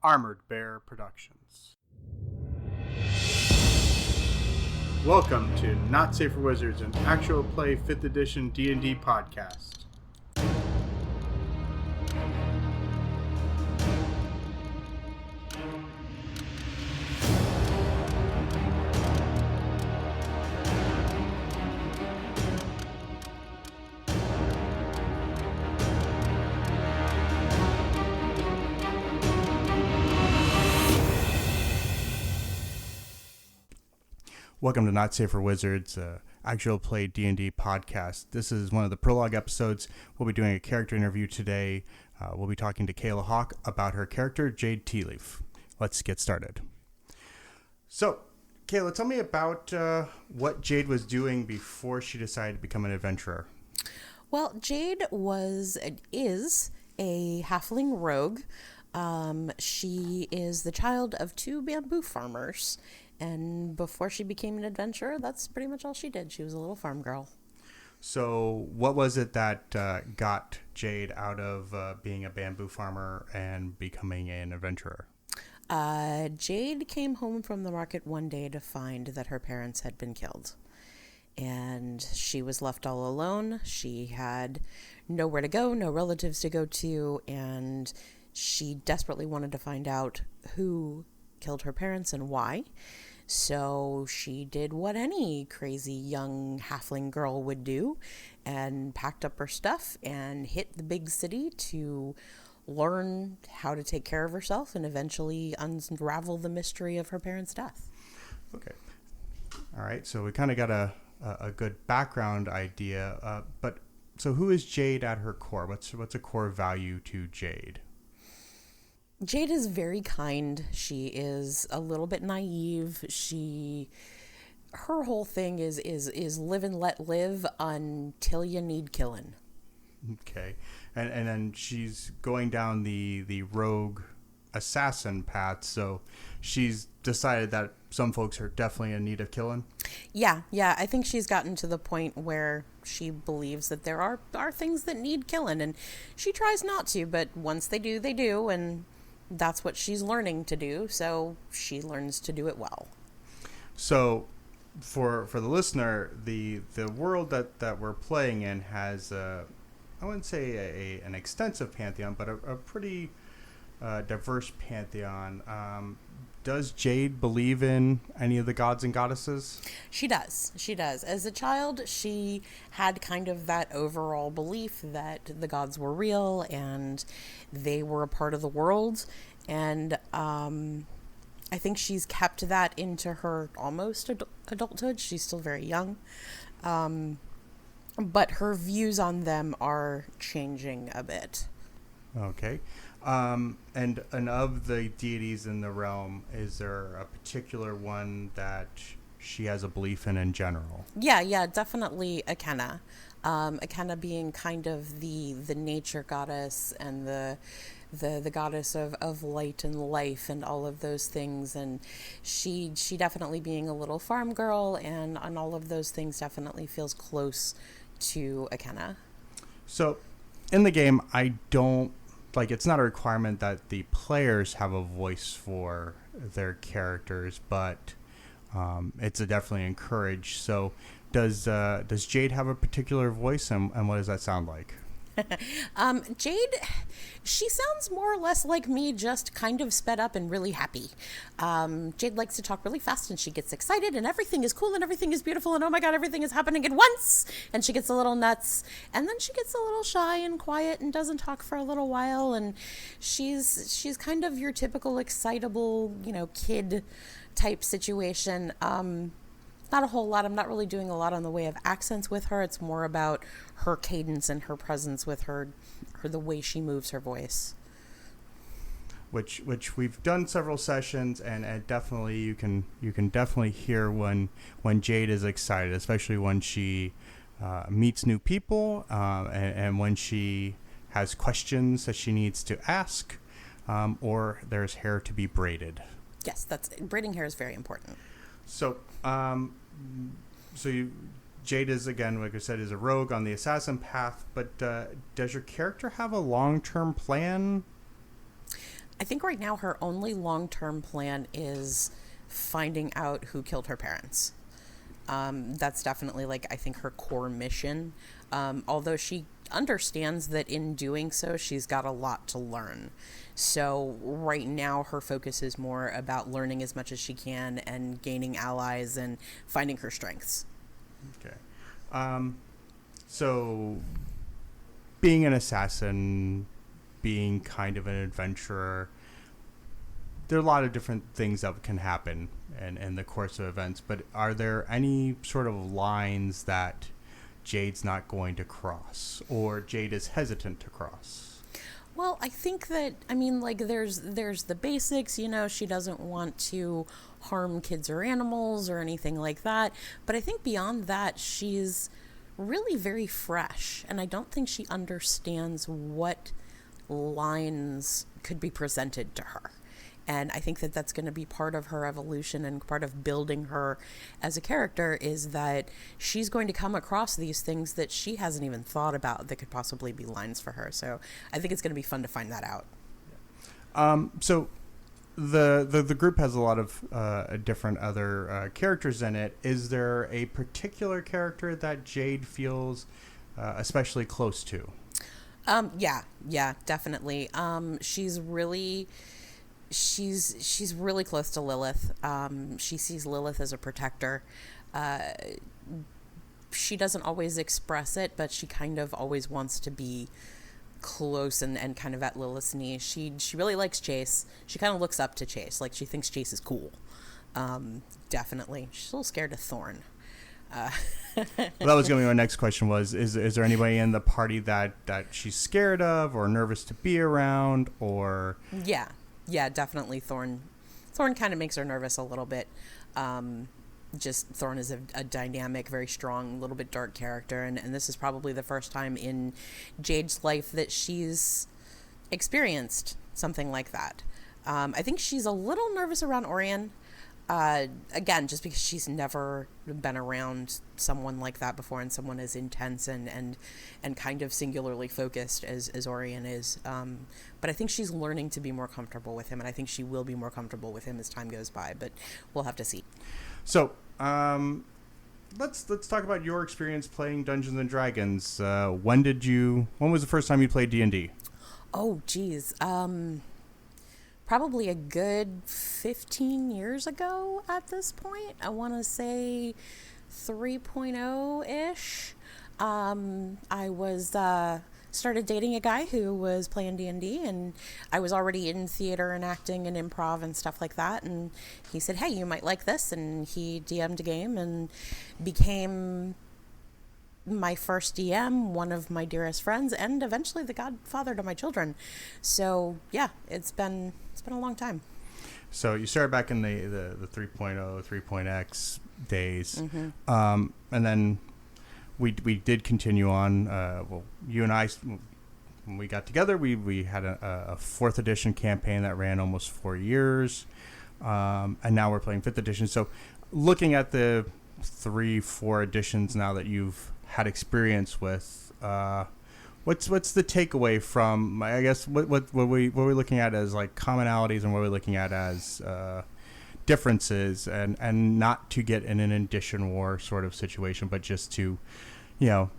Armored Bear Productions. Welcome to Not Safe for Wizards, an actual play 5th edition D&D podcast. Welcome to Not Safe for Wizards, actual play D&D podcast. This is one of the Prologue episodes. We'll be doing a character interview today. We'll be talking to Kaila Hawk about her character, Jade Tealeaf. Let's get started. So, Kaila, tell me about what Jade was doing before she decided to become an adventurer. Well, Jade is a halfling rogue. She is the child of 2 bamboo farmers. And before she became an adventurer, that's pretty much all she did. She was a little farm girl. So what was it that got Jade out of being a bamboo farmer and becoming an adventurer? Jade came home from the market one day to find that her parents had been killed. And she was left all alone. She had nowhere to go, no relatives to go to, and she desperately wanted to find out who killed her parents and why. So she did what any crazy young halfling girl would do and packed up her stuff and hit the big city to learn how to take care of herself and eventually unravel the mystery of her parents' death. Okay. All right. So we kind of got a good background idea. But so who is Jade at her core? What's a core value to Jade? Jade is very kind. She is a little bit naive. Her whole thing is live and let live until you need killing. Okay. And then she's going down the rogue assassin path, so she's decided that some folks are definitely in need of killing. Yeah, I think she's gotten to the point where she believes that there are things that need killing, and she tries not to, but once they do, and that's what she's learning to do, so she learns to do it well. So for the listener, the world that we're playing in has I wouldn't say an extensive pantheon, but a pretty diverse pantheon. Does Jade believe in any of the gods and goddesses? She does. As a child, she had kind of that overall belief that the gods were real and they were a part of the world. And I think she's kept that into her almost adulthood. She's still very young. But her views on them are changing a bit. Okay. And of the deities in the realm, is there a particular one that she has a belief in general? Yeah, definitely Akenna. Akenna being kind of the nature goddess and the goddess of light and life and all of those things, and she definitely being a little farm girl and all of those things definitely feels close to Akenna. So in the game, I don't it's not a requirement that the players have a voice for their characters, but it's definitely encouraged. So does Jade have a particular voice, and what does that sound like? Jade, she sounds more or less like me, just kind of sped up and really happy. Jade likes to talk really fast and she gets excited and everything is cool and everything is beautiful and oh my god, everything is happening at once, and she gets a little nuts, and then she gets a little shy and quiet and doesn't talk for a little while, and she's kind of your typical excitable, kid type situation. Not a whole lot. I'm not really doing a lot on the way of accents with her. It's more about her cadence and her presence with her the way she moves her voice. Which we've done several sessions, and definitely you can definitely hear when Jade is excited, especially when she meets new people, and when she has questions that she needs to ask, or there's hair to be braided. Yes, braiding hair is very important. So, Jade is, again, like I said, is a rogue on the assassin path, but does your character have a long-term plan? I think right now her only long-term plan is finding out who killed her parents. That's definitely, like, I think her core mission. Although she understands that in doing so, she's got a lot to learn. So right now, her focus is more about learning as much as she can and gaining allies and finding her strengths. Okay. So being an assassin, being kind of an adventurer, there are a lot of different things that can happen in the course of events, but are there any sort of lines that Jade's not going to cross, or Jade is hesitant to cross? Well, I think that, I mean, like, there's the basics, you know, she doesn't want to harm kids or animals or anything like that, but I think beyond that, she's really very fresh, and I don't think she understands what lines could be presented to her. And I think that that's going to be part of her evolution and part of building her as a character, is that she's going to come across these things that she hasn't even thought about that could possibly be lines for her. So I think it's going to be fun to find that out. So the group has a lot of different other characters in it. Is there a particular character that Jade feels especially close to? Yeah, definitely. She's really close to Lilith. She sees Lilith as a protector. She doesn't always express it, but she kind of always wants to be close and kind of at Lilith's knee. She really likes Chase. She kind of looks up to Chase. Like, she thinks Chase is cool. Definitely. She's a little scared of Thorn. Well, that was going to be my next question was, is there anybody in the party that she's scared of or nervous to be around, or... Yeah, definitely Thorn. Thorn kind of makes her nervous a little bit. Just Thorn is a dynamic, very strong, little bit dark character, and this is probably the first time in Jade's life that she's experienced something like that. I think she's a little nervous around Orion. Again, just because she's never been around someone like that before, and someone as intense and kind of singularly focused as Orion is. But I think she's learning to be more comfortable with him, and I think she will be more comfortable with him as time goes by, but we'll have to see. So, let's talk about your experience playing Dungeons and Dragons. When was the first time you played D&D? Oh, geez. Probably a good 15 years ago at this point. I want to say 3.0-ish. I was started dating a guy who was playing D&D, and I was already in theater and acting and improv and stuff like that, and he said, hey, you might like this, and he DM'd a game and became my first DM, one of my dearest friends, and eventually the godfather to my children. So yeah, it's been a long time. So you started back in the 3.0, 3.x days, Mm-hmm. And then we did continue on. Well, you and I, when we got together, we had a 4th edition campaign that ran almost 4 years, and now we're playing 5th edition. So looking at the 3-4 editions now that you've had experience with, what's the takeaway from, I guess, what we're looking at as like commonalities, and what we're looking at as differences, and not to get in an edition war sort of situation, but just to,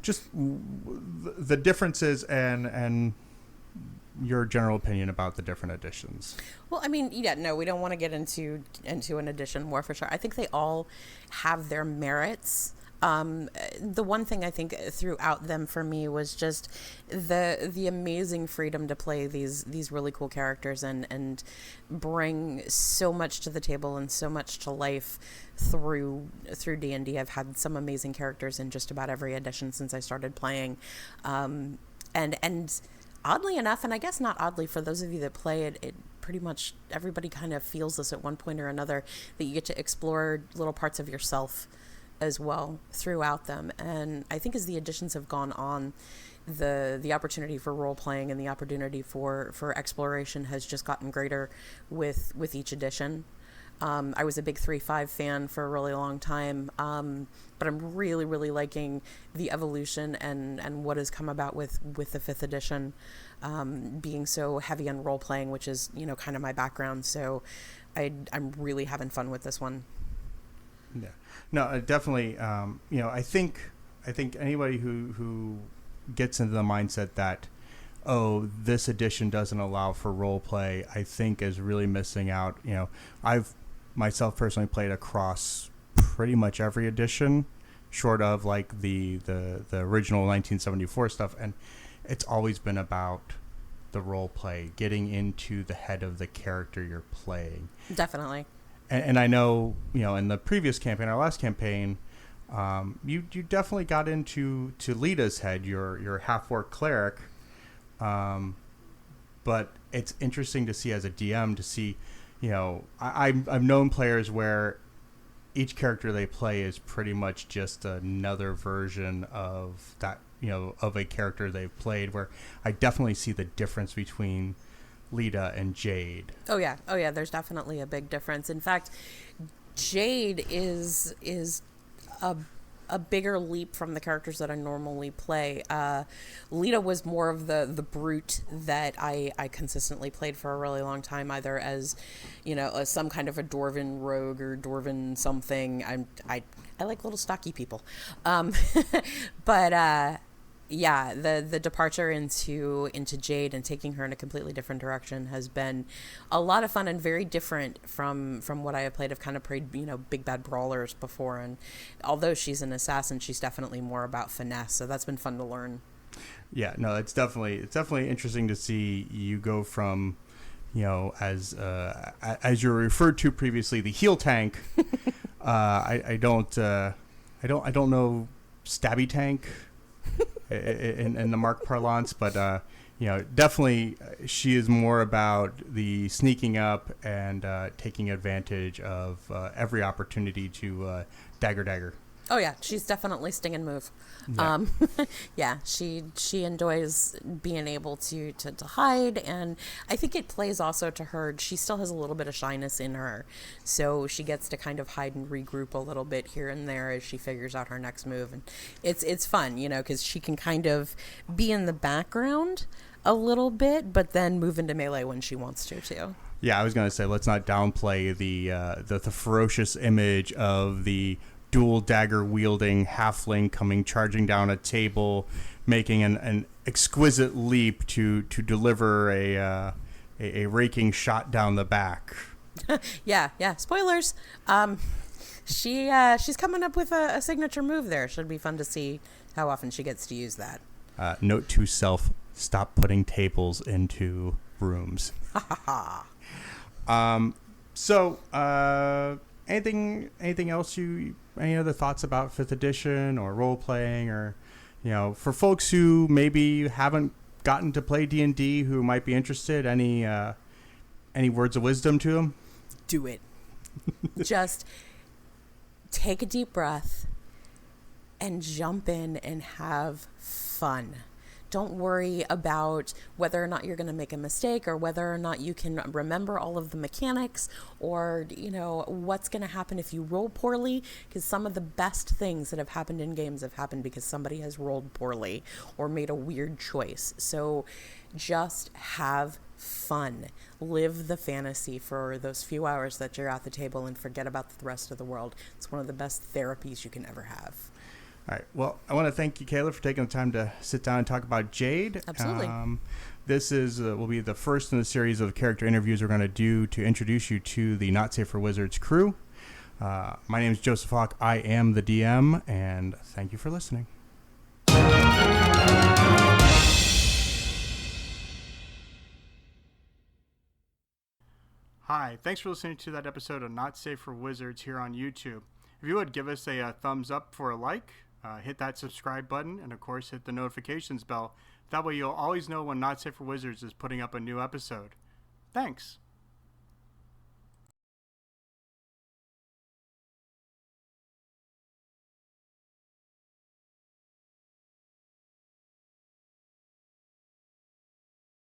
just the differences and your general opinion about the different editions. Well, I mean, yeah, no, we don't want to get into an edition war for sure. I think they all have their merits. The one thing I think throughout them for me was just the amazing freedom to play these really cool characters and bring so much to the table and so much to life through D&D. I've had some amazing characters in just about every edition since I started playing, and oddly enough, and I guess not oddly for those of you that play it pretty much everybody kind of feels this at one point or another, that you get to explore little parts of yourself as well throughout them. And I think as the editions have gone on, the opportunity for role playing and the opportunity for exploration has just gotten greater with each edition. I was a big 3.5 fan for a really long time, but I'm really, really liking the evolution and what has come about with the 5th edition, being so heavy on role playing, which is kind of my background. So I'm really having fun with this one. Yeah, no, definitely. I think anybody who gets into the mindset that, oh, this edition doesn't allow for role play, I think is really missing out. I've myself personally played across pretty much every edition, short of like the original 1974 stuff, and it's always been about the role play, getting into the head of the character you're playing. Definitely. And I know, in the previous campaign, our last campaign, you definitely got into Lita's head, your half-orc cleric. But it's interesting to see as a DM to see, I've known players where each character they play is pretty much just another version of that, of a character they've played, where I definitely see the difference between Lita and Jade. Oh yeah, there's definitely a big difference. In fact, Jade is a bigger leap from the characters that I normally play. Lita was more of the brute that I consistently played for a really long time, either as, some kind of a dwarven rogue or dwarven something. I like little stocky people. But yeah, the departure into Jade and taking her in a completely different direction has been a lot of fun and very different from what I have played. I've kind of played, big bad brawlers before, and although she's an assassin, she's definitely more about finesse. So that's been fun to learn. Yeah, no, it's definitely interesting to see you go from, as you were referred to previously, the heel tank. I don't know, stabby tank. In the Mark parlance, but definitely she is more about the sneaking up and taking advantage of every opportunity to dagger. Oh yeah, she's definitely sting and move. Yeah, yeah, she enjoys being able to hide, and I think it plays also to her. She still has a little bit of shyness in her, so she gets to kind of hide and regroup a little bit here and there as she figures out her next move, and it's fun, because she can kind of be in the background a little bit, but then move into melee when she wants to too. Yeah, I was gonna say, let's not downplay the ferocious image of the dual dagger wielding halfling coming charging down a table, making an exquisite leap to deliver a raking shot down the back. Yeah. Spoilers. She's coming up with a signature move there. Should be fun to see how often she gets to use that. Note to self: stop putting tables into rooms. Anything else any other thoughts about 5th edition or role playing, or for folks who maybe haven't gotten to play D&D who might be interested, any words of wisdom to them? Do it. Just take a deep breath and jump in and have fun. Don't worry about whether or not you're going to make a mistake, or whether or not you can remember all of the mechanics, or, what's going to happen if you roll poorly, because some of the best things that have happened in games have happened because somebody has rolled poorly or made a weird choice. So just have fun. Live the fantasy for those few hours that you're at the table and forget about the rest of the world. It's one of the best therapies you can ever have. All right. Well, I want to thank you, Kaila, for taking the time to sit down and talk about Jade. Absolutely. This will be the first in the series of character interviews we're going to do to introduce you to the Not Safe for Wizards crew. My name is Joseph Hawk. I am the DM, and thank you for listening. Hi. Thanks for listening to that episode of Not Safe for Wizards here on YouTube. If you would give us a thumbs up for a like, hit that subscribe button, and of course hit the notifications bell. That way you'll always know when Not Safe for Wizards is putting up a new episode. Thanks.